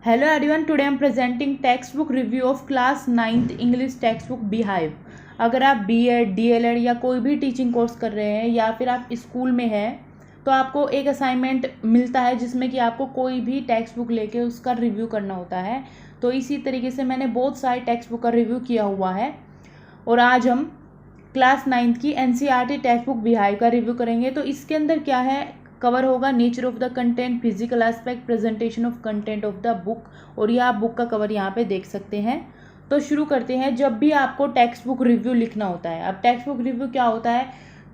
Hello everyone, today I am presenting textbook review of class 9th English textbook Beehive। अगर आप B.Ed, D.El.Ed या कोई भी teaching course कर रहे हैं या फिर आप स्कूल में हैं तो आपको एक असाइनमेंट मिलता है जिसमें कि आपको कोई भी टेक्स्ट बुक लेके उसका रिव्यू करना होता है। तो इसी तरीके से मैंने बहुत सारे टेक्स्ट बुक का रिव्यू किया हुआ है और आज हम क्लास 9th की NCERT टेक्स्ट बुक Beehive का रिव्यू करेंगे। तो इसके अंदर क्या है, कवर होगा nature of the content, physical aspect, presentation of content of the book, और ये आप बुक का कवर यहाँ पे देख सकते हैं। तो शुरू करते हैं। जब भी आपको टेक्स्ट बुक रिव्यू लिखना होता है, अब टेक्स्ट बुक रिव्यू क्या होता है,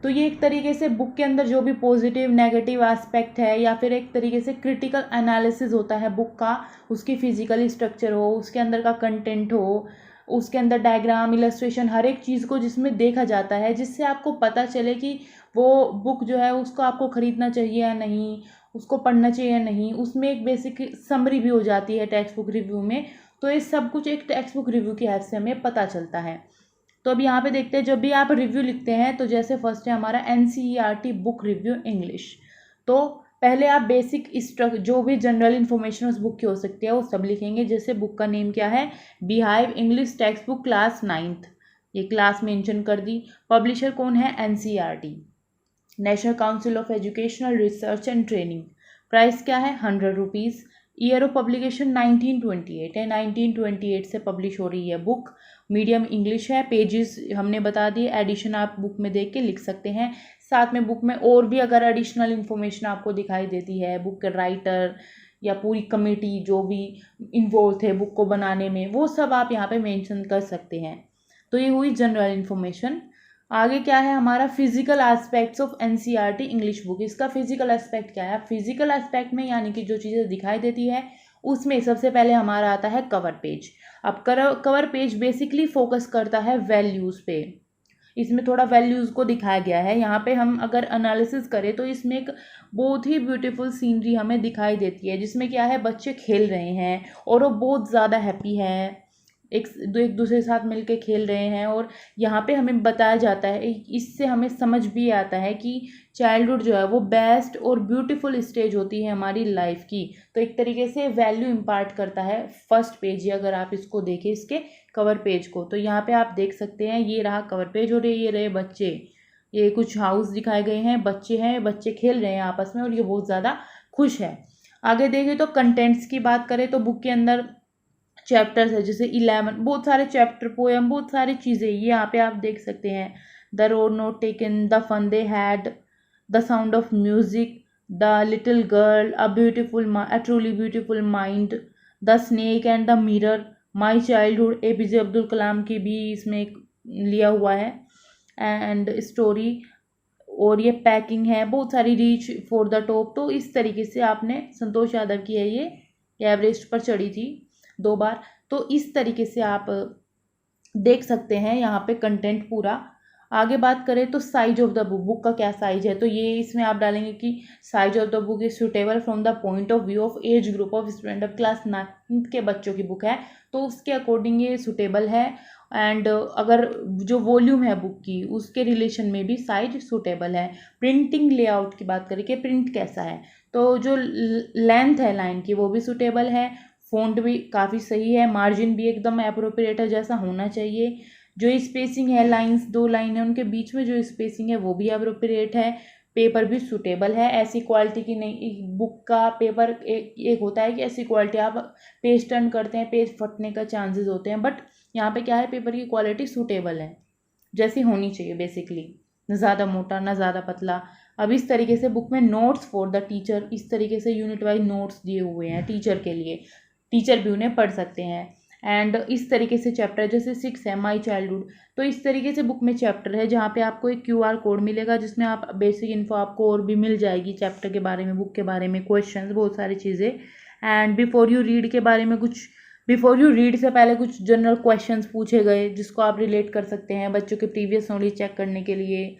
तो ये एक तरीके से बुक के अंदर जो भी पॉजिटिव नेगेटिव एस्पेक्ट है या फिर एक तरीके से क्रिटिकल एनालिसिस होता है बुक का, उसकी फिजिकल स्ट्रक्चर हो, उसके अंदर का कंटेंट हो, उसके अंदर डायग्राम, इलस्ट्रेशन, हर एक चीज़ को जिसमें देखा जाता है, जिससे आपको पता चले कि वो बुक जो है उसको आपको ख़रीदना चाहिए या नहीं, उसको पढ़ना चाहिए या नहीं। उसमें एक बेसिक समरी भी हो जाती है टेक्स्ट बुक रिव्यू में। तो ये सब कुछ एक टेक्स्ट बुक रिव्यू की हेल्प से हमें पता चलता है। तो अब यहाँ पे देखते हैं, जब भी आप रिव्यू लिखते हैं तो जैसे फर्स्ट है हमारा NCERT बुक रिव्यू इंग्लिश। तो पहले आप बेसिक जो भी जनरल इन्फॉर्मेशन उस बुक की हो सकती है वो सब लिखेंगे। जैसे बुक का नेम क्या है, Beehive English text book class 9th, ये क्लास मेंशन कर दी। पब्लिशर कौन है, NCERT, national council of educational research and training. Price क्या है, 100 रुपीज़। ईयर ऑफ पब्लिकेशन 1928 है, 1928 से पब्लिश हो रही है बुक। मीडियम इंग्लिश है। पेजेस हमने बता दिए, एडिशन आप बुक में देख के लिख सकते हैं। साथ में बुक में और भी अगर एडिशनल इन्फॉर्मेशन आपको दिखाई देती है, बुक के राइटर या पूरी कमेटी जो भी इन्वॉल्व थे बुक को बनाने में, वो सब आप यहाँ पे मेंशन कर सकते हैं। तो ये हुई जनरल इन्फॉर्मेशन। आगे क्या है हमारा, physical aspects of NCERT English book. इसका फिजिकल एस्पेक्ट क्या है, फिजिकल एस्पेक्ट में यानी कि जो चीज़ें दिखाई देती है उसमें सबसे पहले हमारा आता है कवर पेज। अब कवर पेज बेसिकली फोकस करता है वैल्यूज़ पे। इसमें थोड़ा वैल्यूज़ को दिखाया गया है। यहाँ पे हम अगर एनालिसिस करें तो इसमें एक बहुत ही ब्यूटीफुल सीनरी हमें दिखाई देती है, जिसमें क्या है, बच्चे खेल रहे हैं और वो बहुत ज़्यादा हैप्पी हैं, एक दूसरे के साथ मिलके खेल रहे हैं। और यहाँ पे हमें बताया जाता है, इससे हमें समझ भी आता है कि चाइल्डहुड जो है वो बेस्ट और ब्यूटीफुल स्टेज होती है हमारी लाइफ की। तो एक तरीके से वैल्यू इम्पार्ट करता है फर्स्ट पेज ही, अगर आप इसको देखें इसके कवर पेज को। तो यहाँ पे आप देख सकते हैं, ये रहा कवर पेज और ये रहे बच्चे। ये कुछ हाउस दिखाए गए हैं, बच्चे हैं, बच्चे खेल रहे हैं आपस में और ये बहुत ज़्यादा खुश है। आगे देखें तो कंटेंट्स की बात करें तो बुक के अंदर चैप्टर्स है, जैसे 11, बहुत सारे चैप्टर, पोएम, बहुत सारी चीज़ें ये यहाँ पे आप देख सकते हैं। The road not taken, the fun they had, the sound of music, the little girl, a truly beautiful mind, the snake and the mirror, my childhood, APJ Abdul Kalam की भी इसमें एक लिया हुआ है, एंड स्टोरी, और ये पैकिंग है, बहुत सारी, रीच फॉर द टॉप। तो इस तरीके से आपने, संतोष यादव की है ये एवरेस्ट पर चढ़ी थी 2 बार। तो इस तरीके से आप देख सकते हैं यहाँ पे कंटेंट पूरा। आगे बात करें तो size of the book, book का क्या साइज है, तो ये इसमें आप डालेंगे कि size of the book is suitable from the point of view of age group of student. Of class 9th के बच्चों की बुक है तो उसके अकॉर्डिंग ये सुटेबल है। एंड अगर जो वॉल्यूम है बुक की उसके रिलेशन में भी साइज सुटेबल है। प्रिंटिंग लेआउट की बात करें कि प्रिंट कैसा है, तो जो लेंथ है लाइन की वो भी सुटेबल है, फ़ॉन्ट भी काफ़ी सही है, मार्जिन भी एकदम एप्रोप्रिएट है जैसा होना चाहिए। जो स्पेसिंग है, लाइंस, 2 लाइन है उनके बीच में जो स्पेसिंग है वो भी एप्रोप्रिएट है। पेपर भी सूटेबल है, ऐसी क्वालिटी की नहीं, बुक का पेपर एक होता है कि ऐसी क्वालिटी, आप पेज टर्न करते हैं पेज फटने का चांसेस होते हैं, बट यहाँ पे क्या है, पेपर की क्वालिटी सूटेबल है जैसी होनी चाहिए बेसिकली, न ज़्यादा मोटा न ज़्यादा पतला। अब इस तरीके से बुक में नोट्स फॉर द टीचर, इस तरीके से यूनिट वाइज नोट्स दिए हुए हैं टीचर के लिए, टीचर भी उन्हें पढ़ सकते हैं। एंड इस तरीके से चैप्टर, जैसे 6 है माई चाइल्डहुड, तो इस तरीके से बुक में चैप्टर है जहाँ पे आपको एक QR कोड मिलेगा जिसमें आप बेसिक इन्फो आपको और भी मिल जाएगी चैप्टर के बारे में, बुक के बारे में, क्वेश्चंस, बहुत सारी चीज़ें। एंड बिफोर यू रीड के बारे में कुछ, बिफोर यू रीड से पहले कुछ जनरल क्वेश्चंस पूछे गए जिसको आप रिलेट कर सकते हैं बच्चों के प्रीवियस नॉलेज चेक करने के लिए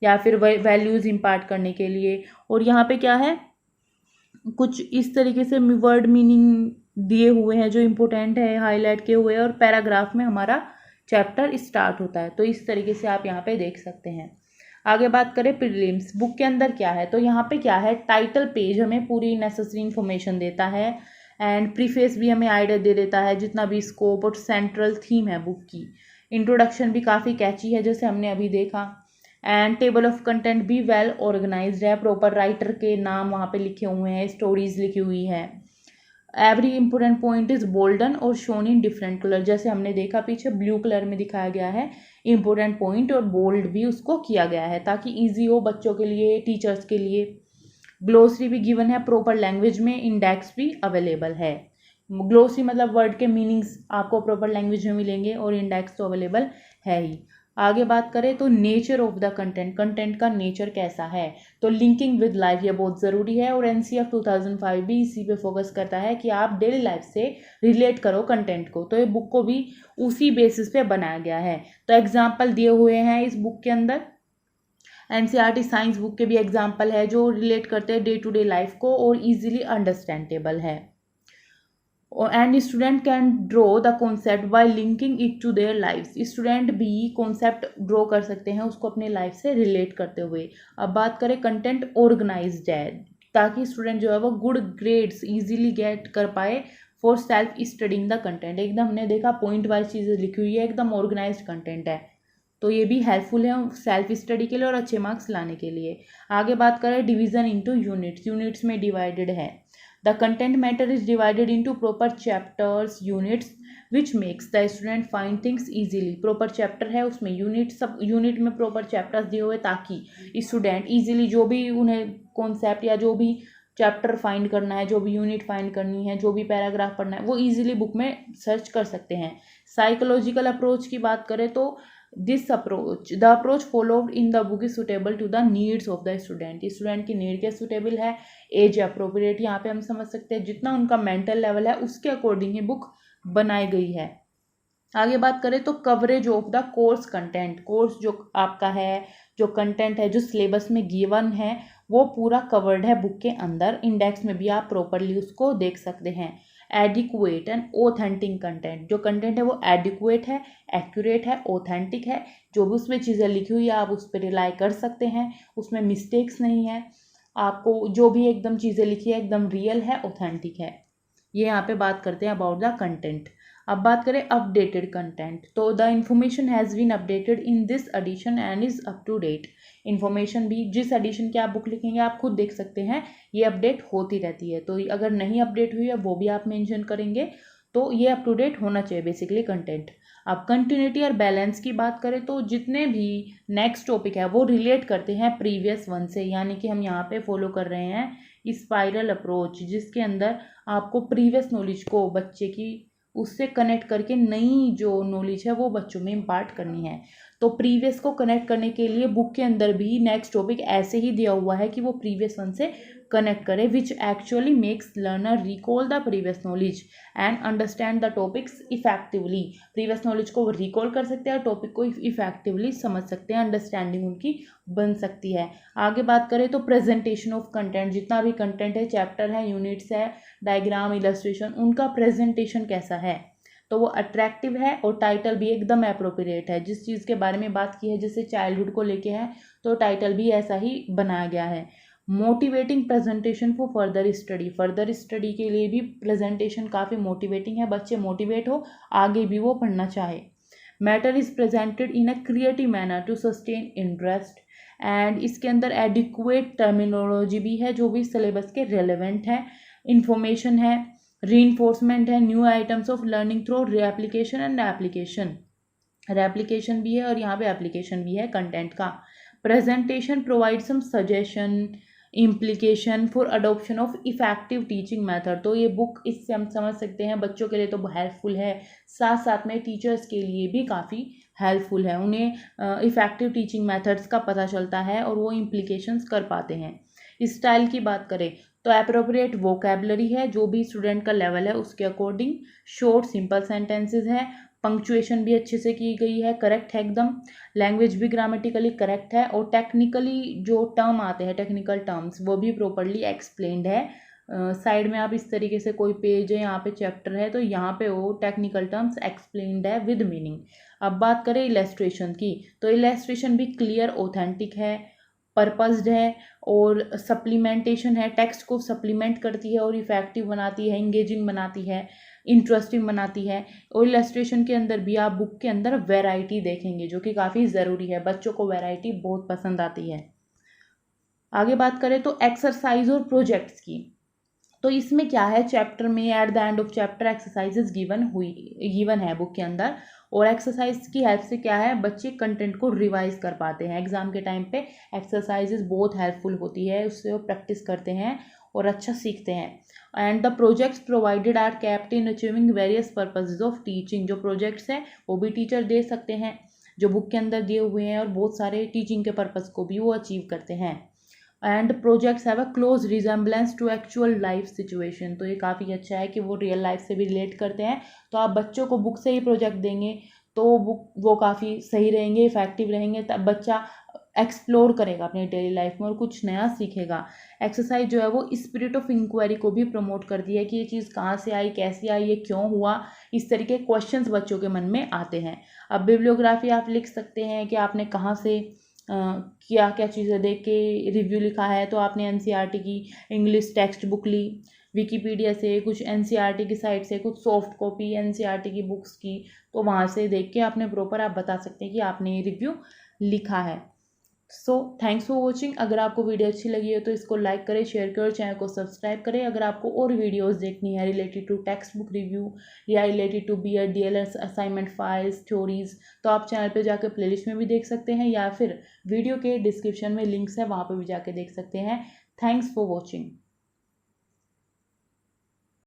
या फिर वैल्यूज़ इम्पार्ट करने के लिए। और यहाँ पे क्या है, कुछ इस तरीके से वर्ड मीनिंग दिए हुए हैं जो इम्पोर्टेंट है, हाईलाइट किए हुए हैं, और पैराग्राफ में हमारा चैप्टर स्टार्ट होता है। तो इस तरीके से आप यहाँ पे देख सकते हैं। आगे बात करें प्रीलिम्स, बुक के अंदर क्या है, तो यहाँ पे क्या है, टाइटल पेज हमें पूरी नेसेसरी इन्फॉर्मेशन देता है। एंड प्रीफेस भी हमें आइडिया दे देता है जितना भी स्कोप और सेंट्रल थीम है बुक की। इंट्रोडक्शन भी काफ़ी कैची है जैसे हमने अभी देखा। एंड टेबल ऑफ कंटेंट भी वेल ऑर्गेनाइज्ड है, प्रॉपर राइटर के नाम वहाँ पे लिखे हुए हैं, स्टोरीज लिखी हुई है। एवरी इंपॉर्टेंट पॉइंट इज बोल्डन और शोन इन डिफरेंट कलर, जैसे हमने देखा पीछे ब्लू कलर में दिखाया गया है इंपॉर्टेंट पॉइंट, और बोल्ड भी उसको किया गया है ताकि इजी हो बच्चों के लिए, टीचर्स के लिए। ग्लोसरी भी गिवन है प्रॉपर लैंग्वेज में, इंडेक्स भी अवेलेबल है। ग्लोसरी मतलब वर्ड के मीनिंग्स आपको प्रॉपर लैंग्वेज में मिलेंगे और इंडेक्स तो अवेलेबल है ही। आगे बात करें तो nature of the content, content का नेचर कैसा है, तो लिंकिंग विद लाइफ ये बहुत ज़रूरी है, और एनसीएफ 2005 भी इसी पे फोकस करता है कि आप डेली लाइफ से रिलेट करो कंटेंट को, तो ये बुक को भी उसी बेसिस पे बनाया गया है। तो एग्जाम्पल दिए हुए हैं इस बुक के अंदर, एनसीईआरटी साइंस बुक के भी एग्जाम्पल है जो रिलेट करते हैं डे टू डे लाइफ को और इजीली अंडरस्टैंडेबल है। And student can draw the concept by linking it to their life, student भी कॉन्सेप्ट ड्रॉ कर सकते हैं उसको अपने लाइफ से रिलेट करते हुए। अब बात करें कंटेंट ऑर्गेनाइज्ड है ताकि स्टूडेंट जो है वो गुड ग्रेड्स इजीली गेट कर पाए for self studying the content, एकदम हमने देखा पॉइंट वाइज चीज़ें लिखी हुई है, एकदम ऑर्गेनाइज्ड कंटेंट है, तो ये भी हेल्पफुल है सेल्फ स्टडी के लिए और अच्छे मार्क्स लाने के लिए। आगे बात करें डिवीजन इनटू यूनिट्स, यूनिट्स में डिवाइडेड है। The content matter is divided into proper chapters units which makes the student find things easily, proper chapter है उसमें यूनिट, सब यूनिट में प्रॉपर चैप्टर्स दिए हुए ताकि स्टूडेंट इजीली जो भी उन्हें कॉन्सेप्ट या जो भी चैप्टर फाइंड करना है, जो भी यूनिट फाइंड करनी है, जो भी पैराग्राफ पढ़ना है, वो इजीली बुक में सर्च कर सकते हैं। साइकोलॉजिकल अप्रोच की बात करें तो this approach, the approach followed in the book is suitable to the needs of the student, student की नीड के सुटेबल है, एज अप्रोप्रिएट यहाँ पे हम समझ सकते हैं, जितना उनका मेंटल लेवल है उसके अकॉर्डिंग ही बुक बनाई गई है। आगे बात करें तो coverage of the course content, course जो आपका है, जो कंटेंट है, जो सिलेबस में गिवन है वो पूरा कवर्ड है बुक के अंदर, इंडेक्स में भी आप प्रॉपरली उसको देख सकते हैं। एडिक्वेट एंड ऑथेंटिक कंटेंट, जो कंटेंट है वो एडिक्वेट है, एक्यूरेट है, ऑथेंटिक है, जो भी उसमें चीज़ें लिखी हुई है आप उस पर रिलाई कर सकते हैं, उसमें मिस्टेक्स नहीं है, आपको जो भी एकदम चीज़ें लिखी है एकदम रियल है, ऑथेंटिक है। ये यहाँ पे बात करते हैं अबाउट द कंटेंट। अब बात करें अपडेटेड कंटेंट, तो the information has been updated in this edition and is up to date, information भी जिस एडिशन की आप बुक लिखेंगे आप खुद देख सकते हैं ये अपडेट होती रहती है, तो अगर नहीं अपडेट हुई है वो भी आप मेंशन करेंगे, तो ये अप टू डेट होना चाहिए बेसिकली कंटेंट। अब कंटिन्यूटी और बैलेंस की बात करें तो जितने भी नेक्स्ट टॉपिक है वो रिलेट करते हैं प्रीवियस वन से, यानी कि हम यहाँ पे फॉलो कर रहे हैं स्पाइरल अप्रोच जिसके अंदर आपको प्रीवियस नॉलेज को बच्चे की उससे कनेक्ट करके नई जो नॉलेज है वो बच्चों में इम्पार्ट करनी है। तो प्रीवियस को कनेक्ट करने के लिए बुक के अंदर भी नेक्स्ट टॉपिक ऐसे ही दिया हुआ है कि वो प्रीवियस वन से कनेक्ट करे, which actually makes learner recall the previous knowledge and understand the topics effectively, previous knowledge को वो रिकॉल कर सकते हैं और टॉपिक को इफेक्टिवली समझ सकते हैं, अंडरस्टैंडिंग उनकी बन सकती है। आगे बात करें तो प्रेजेंटेशन ऑफ कंटेंट, जितना भी कंटेंट है, चैप्टर है, यूनिट्स है, डायग्राम, इलस्ट्रेशन, उनका प्रेजेंटेशन कैसा है, तो वो अट्रैक्टिव है और टाइटल भी एकदम एप्रोप्रिएट है, जिस चीज़ के बारे में बात की है जैसे चाइल्डहुड को लेके है तो टाइटल भी ऐसा ही बनाया गया है। Motivating presentation for further study, further study के लिए भी प्रेजेंटेशन काफ़ी मोटिवेटिंग है, बच्चे मोटिवेट हो आगे भी वो पढ़ना चाहे। Matter is presented in a creative manner to sustain interest, and इसके अंदर एडिक्वेट टर्मिनोलॉजी भी है जो भी सिलेबस के रेलेवेंट है, इंफॉर्मेशन है, रीइंफोर्समेंट है, new items of learning through replication and application, replication भी है और यहाँ पे एप्लीकेशन भी है कंटेंट का। Presentation provide some suggestion implication for adoption of effective teaching method, तो ये बुक इससे हम समझ सकते हैं बच्चों के लिए तो हेल्पफुल है, साथ साथ में टीचर्स के लिए भी काफ़ी हेल्पफुल है, उन्हें इफेक्टिव टीचिंग मेथड्स का पता चलता है और वो इम्प्लीकेशंस कर पाते हैं। स्टाइल की बात करें तो एप्रोप्रिएट वोकेबलरी है, जो भी स्टूडेंट का लेवल है उसके अकॉर्डिंग, शॉर्ट सिंपल सेंटेंसेस है, पंक्चुएशन भी अच्छे से की गई है, करेक्ट है एकदम, लैंग्वेज भी ग्रामेटिकली करेक्ट है, और टेक्निकली जो टर्म आते हैं, टेक्निकल टर्म्स, वो भी प्रॉपरली एक्सप्लेन्ड है। साइड में आप इस तरीके से कोई पेज है, यहाँ पे चैप्टर है, तो यहाँ पे वो टेक्निकल टर्म्स एक्सप्लेन्ड है विद मीनिंग। अब बात करें इलस्ट्रेशन की, तो इलस्ट्रेशन भी क्लियर ऑथेंटिक है, पर्पस्ड है और सप्लीमेंटेशन है, टेक्स्ट को सप्लीमेंट करती है और इफेक्टिव बनाती है, इंगेजिंग बनाती है, इंटरेस्टिंग बनाती है। और इलस्ट्रेशन के अंदर भी आप बुक के अंदर वैरायटी देखेंगे जो कि काफ़ी ज़रूरी है, बच्चों को वैरायटी बहुत पसंद आती है। आगे बात करें तो एक्सरसाइज और प्रोजेक्ट्स की, तो इसमें क्या है, चैप्टर में at the end of chapter exercises given है बुक के अंदर, और एक्सरसाइज की हेल्प से क्या है, बच्चे कंटेंट को रिवाइज कर पाते हैं। एग्जाम के टाइम पे एक्सरसाइजेज बहुत हेल्पफुल होती है, उससे वो प्रैक्टिस करते हैं और अच्छा सीखते हैं। And the projects provided are kept in achieving various purposes of teaching, जो प्रोजेक्ट्स हैं वो भी टीचर दे सकते हैं जो बुक के अंदर दिए हुए हैं, और बहुत सारे टीचिंग के पर्पज़ को भी वो अचीव करते हैं। And projects have a close resemblance to actual life situation, तो ये काफ़ी अच्छा है कि वो रियल लाइफ से भी रिलेट करते हैं। तो आप बच्चों को बुक से ही प्रोजेक्ट देंगे तो वो काफ़ी सही रहेंगे, इफेक्टिव रहेंगे, तब बच्चा एक्सप्लोर करेगा अपनी डेली लाइफ में और कुछ नया सीखेगा। एक्सरसाइज जो है वो स्पिरिट ऑफ इंक्वायरी को भी प्रमोट करती है कि ये चीज़ कहाँ से आई, कैसे आई, ये क्यों हुआ, इस तरीके क्वेश्चंस बच्चों के मन में आते हैं। अब बिब्लियोग्राफी आप लिख सकते हैं कि आपने कहाँ से क्या क्या चीज़ें देख के रिव्यू लिखा है, तो आपने एनसीईआरटी की इंग्लिश टेक्स्ट बुक ली, विकीपीडिया से, कुछ एनसीईआरटी की साइट से, कुछ सॉफ्ट कॉपी एनसीईआरटी की बुक्स की, तो वहाँ से देख के आपने प्रॉपर आप बता सकते हैं कि आपने ये रिव्यू लिखा है। So thanks for watching. अगर आपको वीडियो अच्छी लगी है तो इसको लाइक करें, शेयर करें, चैनल को सब्सक्राइब करें। अगर आपको और वीडियोस देखनी है related to textbook review या related to BEd DElEd assignment files stories, तो आप चैनल पे जाकर प्लेलिस्ट में भी देख सकते हैं या फिर वीडियो के डिस्क्रिप्शन में लिंक्स है, वहाँ पर भी जाके देख सकते हैं। Thanks for watching.